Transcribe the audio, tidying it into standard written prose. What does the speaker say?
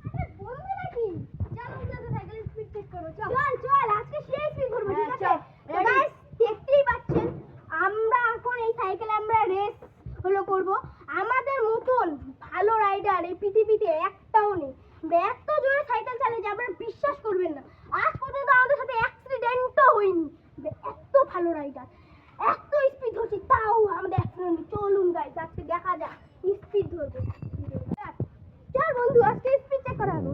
আরে বলবে নাকি? চল উঠে সাইকেলের স্পিড চেক করো। চল চল আজকে সেই স্পিড করবো, ঠিক আছে? তো গাইস দেখতেই পাচ্ছেন আমরা এখন এই সাইকেলে আমরা রেস হলো করব। আমাদের মতন ভালো রাইডার এই পৃথিবীতে একটাও নেই। আমরা এত জোরে সাইকেল চালাই যে আপনারা বিশ্বাস করবেন না। আজ পর্যন্ত আমাদের সাথে অ্যাক্সিডেন্টও হয়নি। এত ভালো রাইডার, এত স্পিড হচ্ছে তাও আমাদের অ্যাক্সিডেন্ট। চলুন গাইস আজকে দেখা যাক স্পিড ধরবো। চল বন্ধু আজকে স্পিড চেক করা হবে।